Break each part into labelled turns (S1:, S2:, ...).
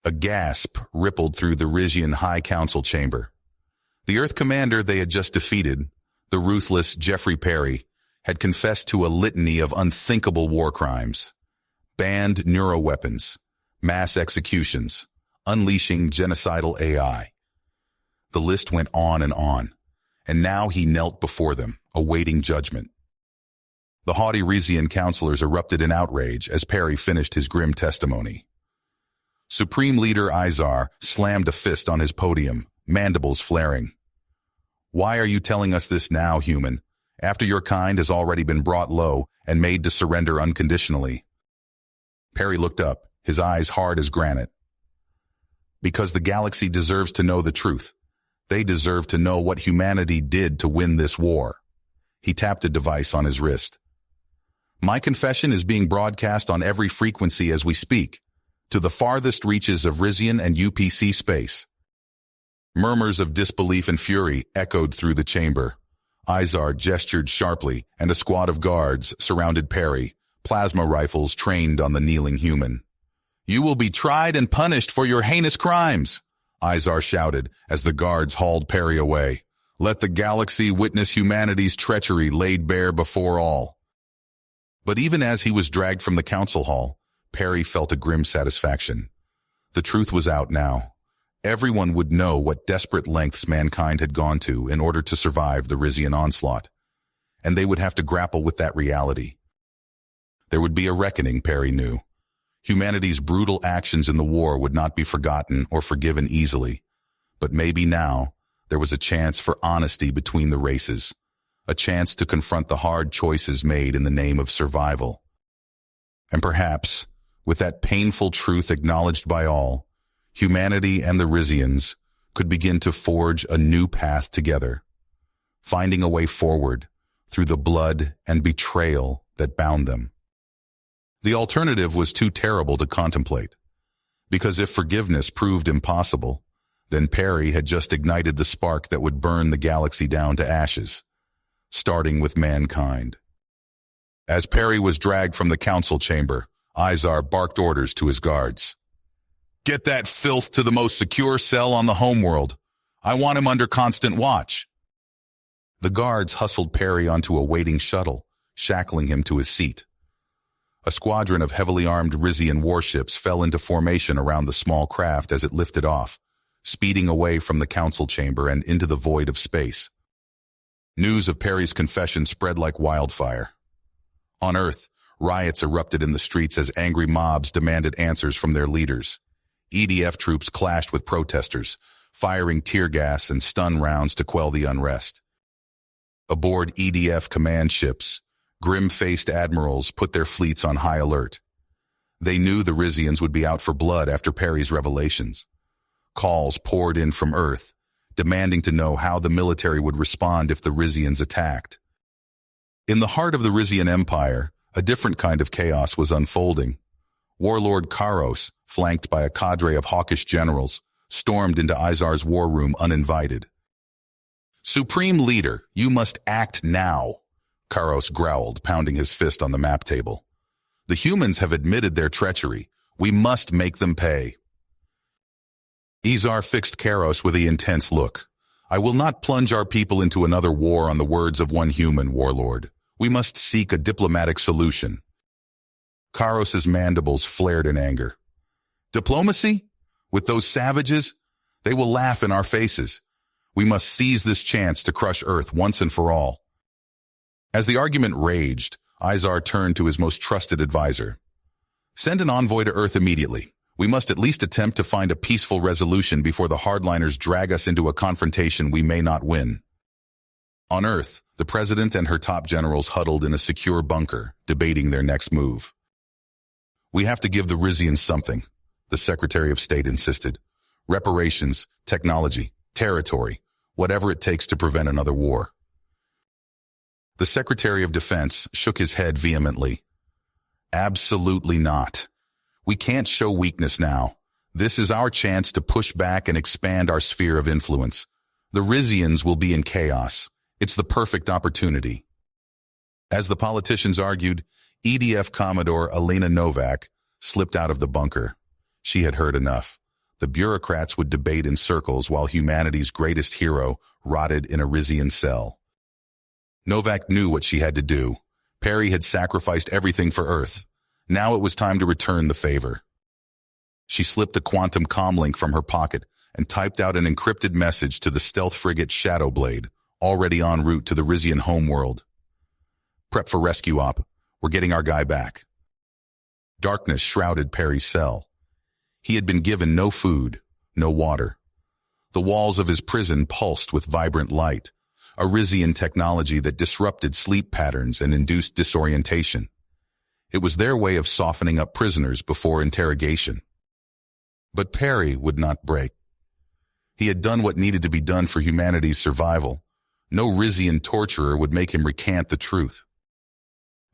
S1: A gasp rippled through the Rizian High Council chamber. The Earth commander they had just defeated, the ruthless Jeffrey Perry, had confessed to a litany of unthinkable war crimes. Banned neuroweapons, mass executions, unleashing genocidal AI. The list went on, and now he knelt before them, awaiting judgment. The haughty Rizian counselors erupted in outrage as Perry finished his grim testimony. Supreme Leader Izar slammed a fist on his podium, mandibles flaring. "Why are you telling us this now, human, after your kind has already been brought low and made to surrender unconditionally?" Perry looked up, his eyes hard as granite. "Because the galaxy deserves to know the truth. They deserve to know what humanity did to win this war." He tapped a device on his wrist. "My confession is being broadcast on every frequency as we speak, to the farthest reaches of Rizian and UPC space." Murmurs of disbelief and fury echoed through the chamber. Izar gestured sharply, and a squad of guards surrounded Perry, plasma rifles trained on the kneeling human. "You will be tried and punished for your heinous crimes," Izar shouted as the guards hauled Perry away. "Let the galaxy witness humanity's treachery laid bare before all." But even as he was dragged from the council hall, Perry felt a grim satisfaction. The truth was out now. Everyone would know what desperate lengths mankind had gone to in order to survive the Rizian onslaught, and they would have to grapple with that reality. There would be a reckoning, Perry knew. Humanity's brutal actions in the war would not be forgotten or forgiven easily, but maybe now there was a chance for honesty between the races, a chance to confront the hard choices made in the name of survival. And perhaps, with that painful truth acknowledged by all, humanity and the Rizians could begin to forge a new path together, finding a way forward through the blood and betrayal that bound them. The alternative was too terrible to contemplate, because if forgiveness proved impossible, then Perry had just ignited the spark that would burn the galaxy down to ashes, starting with mankind. As Perry was dragged from the council chamber, Izar barked orders to his guards. "Get that filth to the most secure cell on the homeworld. I want him under constant watch." The guards hustled Perry onto a waiting shuttle, shackling him to his seat. A squadron of heavily armed Rizian warships fell into formation around the small craft as it lifted off, speeding away from the council chamber and into the void of space. News of Perry's confession spread like wildfire. On Earth, riots erupted in the streets as angry mobs demanded answers from their leaders. EDF troops clashed with protesters, firing tear gas and stun rounds to quell the unrest. Aboard EDF command ships, grim-faced admirals put their fleets on high alert. They knew the Rizians would be out for blood after Perry's revelations. Calls poured in from Earth, demanding to know how the military would respond if the Rizians attacked. In the heart of the Rizian Empire, a different kind of chaos was unfolding. Warlord Karos, flanked by a cadre of hawkish generals, stormed into Izar's war room uninvited. "Supreme Leader, you must act now," Karos growled, pounding his fist on the map table. "The humans have admitted their treachery. We must make them pay." Izar fixed Karos with an intense look. "I will not plunge our people into another war on the words of one human, Warlord. We must seek a diplomatic solution." Karos's mandibles flared in anger. "Diplomacy? With those savages? They will laugh in our faces. We must seize this chance to crush Earth once and for all." As the argument raged, Izar turned to his most trusted advisor. "Send an envoy to Earth immediately. We must at least attempt to find a peaceful resolution before the hardliners drag us into a confrontation we may not win." On Earth, the President and her top generals huddled in a secure bunker, debating their next move. "We have to give the Rizians something," the Secretary of State insisted. "Reparations, technology, territory, whatever it takes to prevent another war." The Secretary of Defense shook his head vehemently. "Absolutely not. We can't show weakness now. This is our chance to push back and expand our sphere of influence. The Rizians will be in chaos. It's the perfect opportunity." As the politicians argued, EDF Commodore Elena Novak slipped out of the bunker. She had heard enough. The bureaucrats would debate in circles while humanity's greatest hero rotted in a Rizian cell. Novak knew what she had to do. Perry had sacrificed everything for Earth. Now it was time to return the favor. She slipped a quantum comlink from her pocket and typed out an encrypted message to the stealth frigate Shadowblade, already en route to the Rizian homeworld. Prep for rescue op. We're getting our guy back. Darkness shrouded Perry's cell. He had been given no food, no water. The walls of his prison pulsed with vibrant light, a Rizian technology that disrupted sleep patterns and induced disorientation. It was their way of softening up prisoners before interrogation. But Perry would not break. He had done what needed to be done for humanity's survival. No Rizian torturer would make him recant the truth.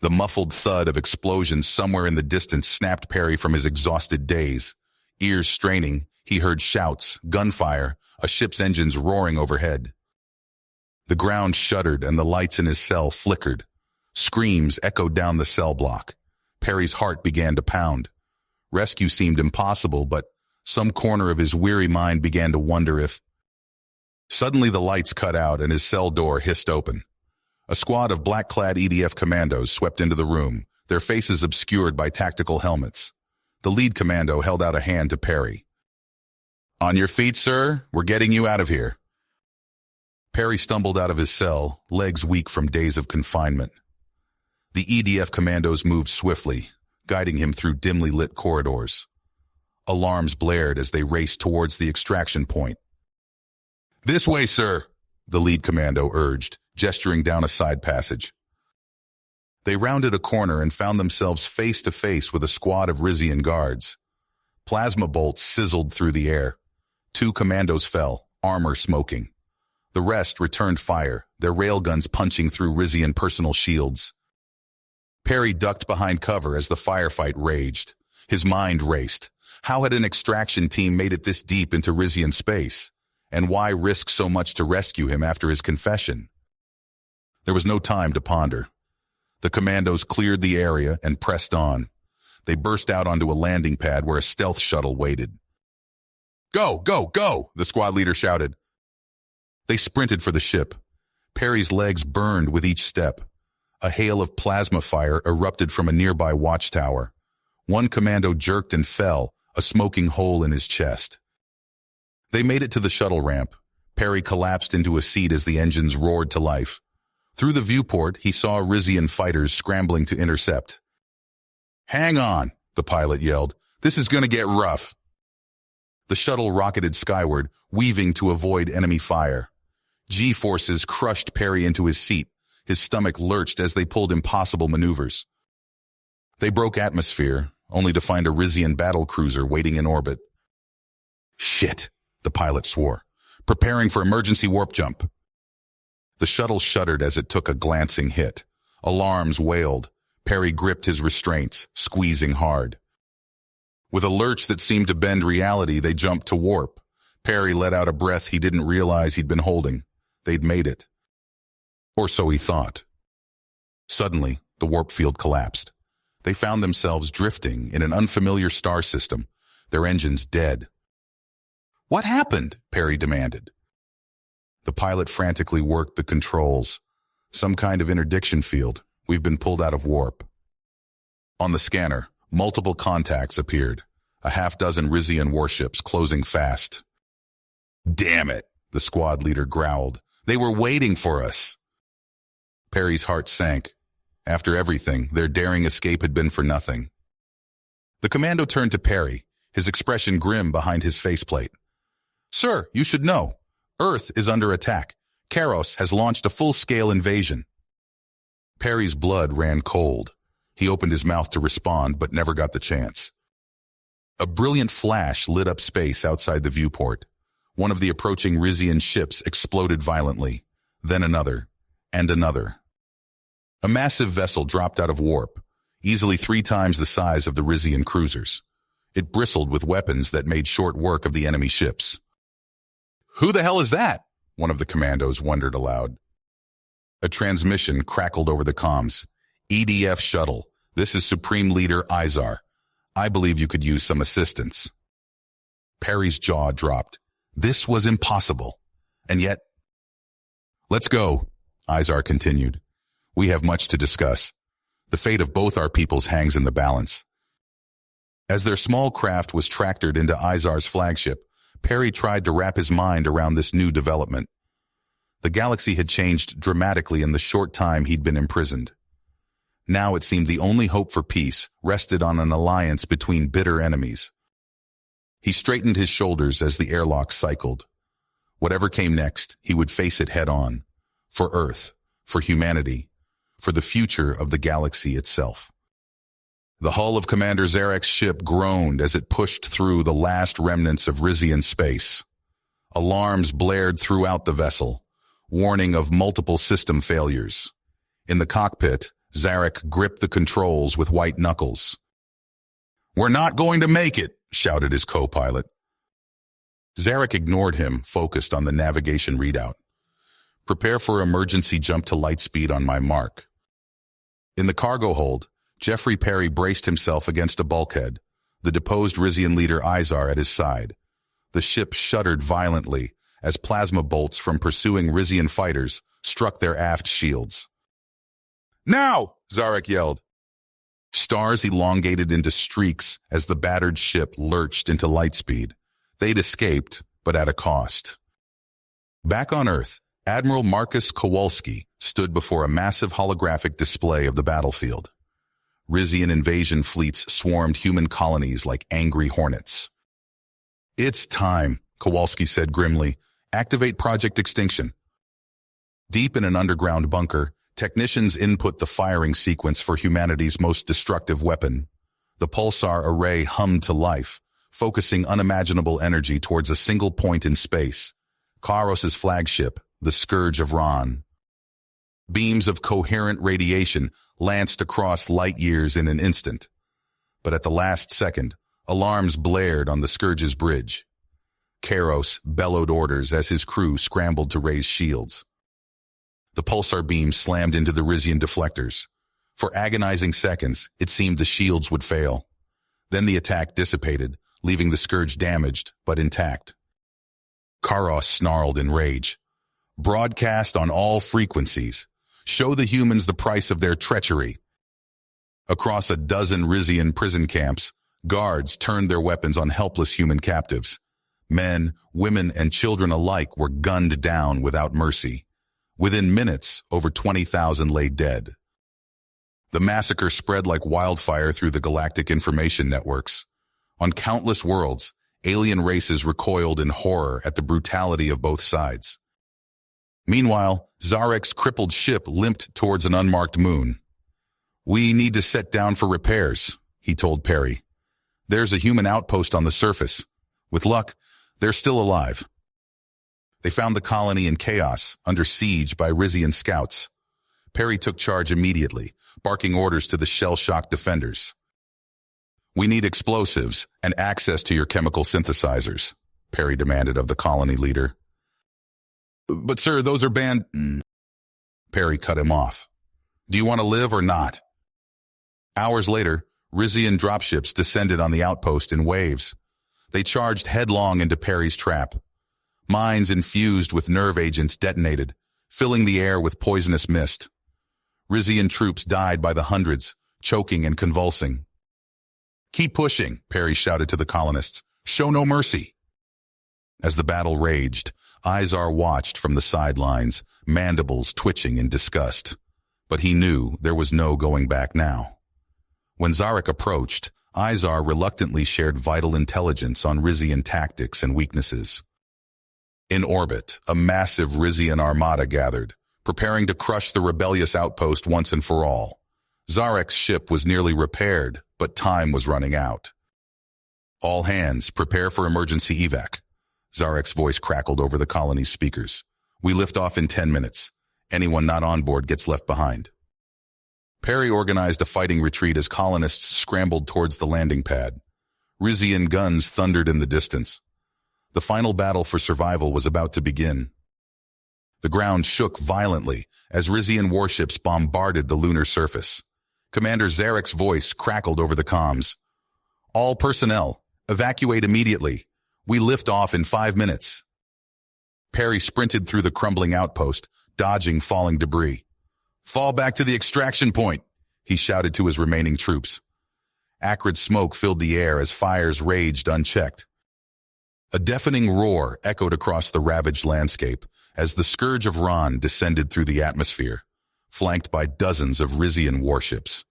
S1: The muffled thud of explosions somewhere in the distance snapped Perry from his exhausted daze. Ears straining, he heard shouts, gunfire, a ship's engines roaring overhead. The ground shuddered and the lights in his cell flickered. Screams echoed down the cell block. Perry's heart began to pound. Rescue seemed impossible, but some corner of his weary mind began to wonder if... Suddenly the lights cut out and his cell door hissed open. A squad of black-clad EDF commandos swept into the room, their faces obscured by tactical helmets. The lead commando held out a hand to Perry. "On your feet, sir. We're getting you out of here." Perry stumbled out of his cell, legs weak from days of confinement. The EDF commandos moved swiftly, guiding him through dimly lit corridors. Alarms blared as they raced towards the extraction point. "This way, sir," the lead commando urged, gesturing down a side passage. They rounded a corner and found themselves face to face with a squad of Rizian guards. Plasma bolts sizzled through the air. 2 commandos fell, armor smoking. The rest returned fire, their railguns punching through Rizian personal shields. Perry ducked behind cover as the firefight raged. His mind raced. How had an extraction team made it this deep into Rizian space? And why risk so much to rescue him after his confession? There was no time to ponder. The commandos cleared the area and pressed on. They burst out onto a landing pad where a stealth shuttle waited. "Go, go, go!" the squad leader shouted. They sprinted for the ship. Perry's legs burned with each step. A hail of plasma fire erupted from a nearby watchtower. One commando jerked and fell, a smoking hole in his chest. They made it to the shuttle ramp. Perry collapsed into a seat as the engines roared to life. Through the viewport, he saw Rizian fighters scrambling to intercept. "Hang on," the pilot yelled. "This is going to get rough." The shuttle rocketed skyward, weaving to avoid enemy fire. G-forces crushed Perry into his seat. His stomach lurched as they pulled impossible maneuvers. They broke atmosphere, only to find a Rizian battlecruiser waiting in orbit. "Shit," the pilot swore. "Preparing for emergency warp jump." The shuttle shuddered as it took a glancing hit. Alarms wailed. Perry gripped his restraints, squeezing hard. With a lurch that seemed to bend reality, they jumped to warp. Perry let out a breath he didn't realize he'd been holding. They'd made it. Or so he thought. Suddenly, the warp field collapsed. They found themselves drifting in an unfamiliar star system, their engines dead. "What happened?" Perry demanded. The pilot frantically worked the controls. "Some kind of interdiction field. We've been pulled out of warp." On the scanner, multiple contacts appeared. A half-dozen Rizian warships closing fast. "Damn it," the squad leader growled. "They were waiting for us." Perry's heart sank. After everything, their daring escape had been for nothing. The commando turned to Perry, his expression grim behind his faceplate. "Sir, you should know. Earth is under attack. Karos has launched a full-scale invasion." Perry's blood ran cold. He opened his mouth to respond, but never got the chance. A brilliant flash lit up space outside the viewport. One of the approaching Rizian ships exploded violently, then another, and another. A massive vessel dropped out of warp, easily 3 times the size of the Rizian cruisers. It bristled with weapons that made short work of the enemy ships. "Who the hell is that?" one of the commandos wondered aloud. A transmission crackled over the comms. "EDF shuttle. This is Supreme Leader Izar. I believe you could use some assistance." Perry's jaw dropped. This was impossible. And yet, "Let's go," Izar continued. "We have much to discuss. The fate of both our peoples hangs in the balance." As their small craft was tractored into Izar's flagship, Perry tried to wrap his mind around this new development. The galaxy had changed dramatically in the short time he'd been imprisoned. Now it seemed the only hope for peace rested on an alliance between bitter enemies. He straightened his shoulders as the airlock cycled. Whatever came next, he would face it head-on. For Earth, for humanity, for the future of the galaxy itself. The hull of Commander Zarek's ship groaned as it pushed through the last remnants of Rizian space. Alarms blared throughout the vessel, warning of multiple system failures. In the cockpit, Zarek gripped the controls with white knuckles. "We're not going to make it," shouted his co-pilot. Zarek ignored him, focused on the navigation readout. "Prepare for emergency jump to light speed on my mark." In the cargo hold, Jeffrey Perry braced himself against a bulkhead, the deposed Rizian leader Izar at his side. The ship shuddered violently as plasma bolts from pursuing Rizian fighters struck their aft shields. "Now!" Zarek yelled. Stars elongated into streaks as the battered ship lurched into lightspeed. They'd escaped, but at a cost. Back on Earth, Admiral Marcus Kowalski stood before a massive holographic display of the battlefield. Rizian invasion fleets swarmed human colonies like angry hornets. "It's time," Kowalski said grimly. "Activate Project Extinction." Deep in an underground bunker, technicians input the firing sequence for humanity's most destructive weapon. The pulsar array hummed to life, focusing unimaginable energy towards a single point in space, Karos's flagship, the Scourge of Ron. Beams of coherent radiation lanced across light years in an instant. But at the last second, alarms blared on the Scourge's bridge. Karos bellowed orders as his crew scrambled to raise shields. The pulsar beam slammed into the Rizian deflectors. For agonizing seconds, it seemed the shields would fail. Then the attack dissipated, leaving the Scourge damaged, but intact. Karos snarled in rage. "Broadcast on all frequencies. Show the humans the price of their treachery." Across a dozen Rizian prison camps, guards turned their weapons on helpless human captives. Men, women, and children alike were gunned down without mercy. Within minutes, over 20,000 lay dead. The massacre spread like wildfire through the galactic information networks. On countless worlds, alien races recoiled in horror at the brutality of both sides. Meanwhile, Zarek's crippled ship limped towards an unmarked moon. "We need to set down for repairs," he told Perry. "There's a human outpost on the surface. With luck, they're still alive." They found the colony in chaos, under siege by Rizian scouts. Perry took charge immediately, barking orders to the shell-shocked defenders. "We need explosives and access to your chemical synthesizers," Perry demanded of the colony leader. "But sir, those are banned—" Perry cut him off. "Do you want to live or not?" Hours later, Rizian dropships descended on the outpost in waves. They charged headlong into Perry's trap. Mines infused with nerve agents detonated, filling the air with poisonous mist. Rizian troops died by the hundreds, choking and convulsing. "Keep pushing," Perry shouted to the colonists. "Show no mercy." As the battle raged, Izar watched from the sidelines, mandibles twitching in disgust. But he knew there was no going back now. When Zarek approached, Izar reluctantly shared vital intelligence on Rizian tactics and weaknesses. In orbit, a massive Rizian armada gathered, preparing to crush the rebellious outpost once and for all. Zarek's ship was nearly repaired, but time was running out. "All hands, prepare for emergency evac." Zarek's voice crackled over the colony's speakers. "We lift off in 10 minutes. Anyone not on board gets left behind." Perry organized a fighting retreat as colonists scrambled towards the landing pad. Rizian guns thundered in the distance. The final battle for survival was about to begin. The ground shook violently as Rizian warships bombarded the lunar surface. Commander Zarek's voice crackled over the comms. "All personnel, evacuate immediately. We lift off in 5 minutes. Perry sprinted through the crumbling outpost, dodging falling debris. Fall back to the extraction point, he shouted to his remaining troops. Acrid smoke filled the air as fires raged unchecked. A deafening roar echoed across the ravaged landscape as the scourge of Ron descended through the atmosphere, flanked by dozens of Rizian warships.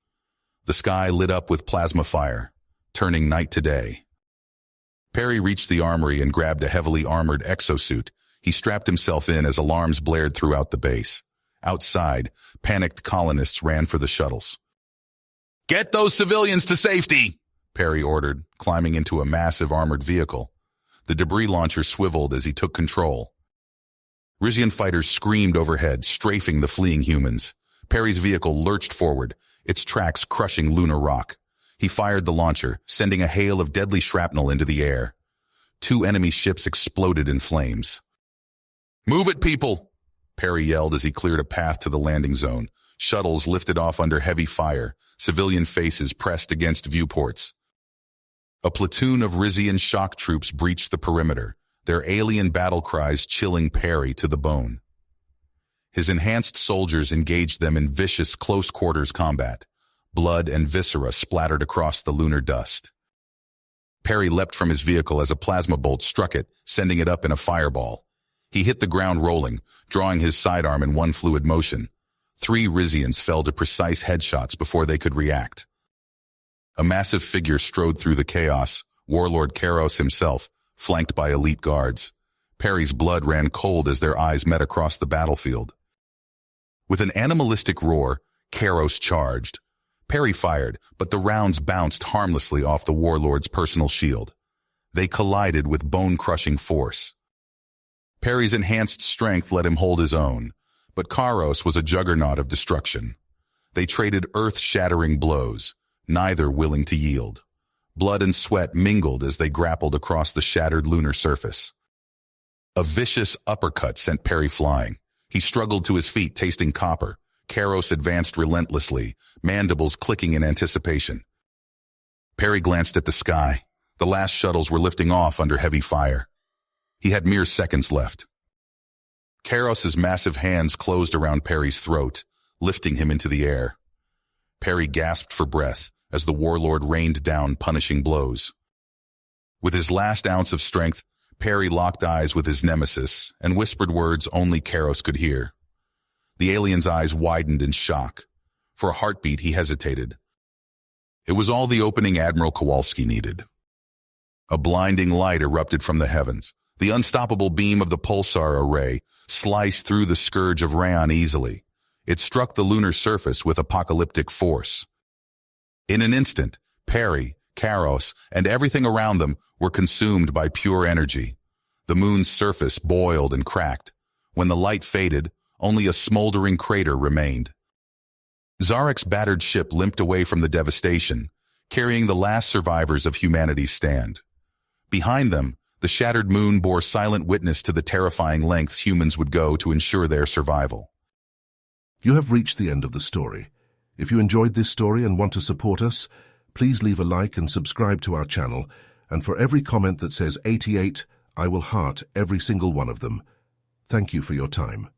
S1: The sky lit up with plasma fire, turning night to day. Perry reached the armory and grabbed a heavily armored exosuit. He strapped himself in as alarms blared throughout the base. Outside, panicked colonists ran for the shuttles. "Get those civilians to safety!" Perry ordered, climbing into a massive armored vehicle. The debris launcher swiveled as he took control. Rizian fighters screamed overhead, strafing the fleeing humans. Perry's vehicle lurched forward, its tracks crushing lunar rock. He fired the launcher, sending a hail of deadly shrapnel into the air. 2 enemy ships exploded in flames. "Move it, people!" Perry yelled as he cleared a path to the landing zone. Shuttles lifted off under heavy fire, civilian faces pressed against viewports. A platoon of Rizian shock troops breached the perimeter, their alien battle cries chilling Perry to the bone. His enhanced soldiers engaged them in vicious close-quarters combat. Blood and viscera splattered across the lunar dust. Perry leapt from his vehicle as a plasma bolt struck it, sending it up in a fireball. He hit the ground rolling, drawing his sidearm in one fluid motion. 3 Rizians fell to precise headshots before they could react. A massive figure strode through the chaos, Warlord Karos himself, flanked by elite guards. Perry's blood ran cold as their eyes met across the battlefield. With an animalistic roar, Karos charged. Perry fired, but the rounds bounced harmlessly off the Warlord's personal shield. They collided with bone-crushing force. Perry's enhanced strength let him hold his own, but Karos was a juggernaut of destruction. They traded earth-shattering blows, neither willing to yield. Blood and sweat mingled as they grappled across the shattered lunar surface. A vicious uppercut sent Perry flying. He struggled to his feet, tasting copper. Karos advanced relentlessly, mandibles clicking in anticipation. Perry glanced at the sky. The last shuttles were lifting off under heavy fire. He had mere seconds left. Karos's massive hands closed around Perry's throat, lifting him into the air. Perry gasped for breath as the warlord rained down punishing blows. With his last ounce of strength, Perry locked eyes with his nemesis and whispered words only Karos could hear. The alien's eyes widened in shock. For a heartbeat, he hesitated. It was all the opening Admiral Kowalski needed. A blinding light erupted from the heavens. The unstoppable beam of the pulsar array sliced through the scourge of Rayon easily. It struck the lunar surface with apocalyptic force. In an instant, Perry, Karos, and everything around them were consumed by pure energy. The moon's surface boiled and cracked. When the light faded, only a smoldering crater remained. Zarek's battered ship limped away from the devastation, carrying the last survivors of humanity's stand. Behind them, the shattered moon bore silent witness to the terrifying lengths humans would go to ensure their survival.
S2: You have reached the end of the story. If you enjoyed this story and want to support us, please leave a like and subscribe to our channel, and for every comment that says 88, I will heart every single one of them. Thank you for your time.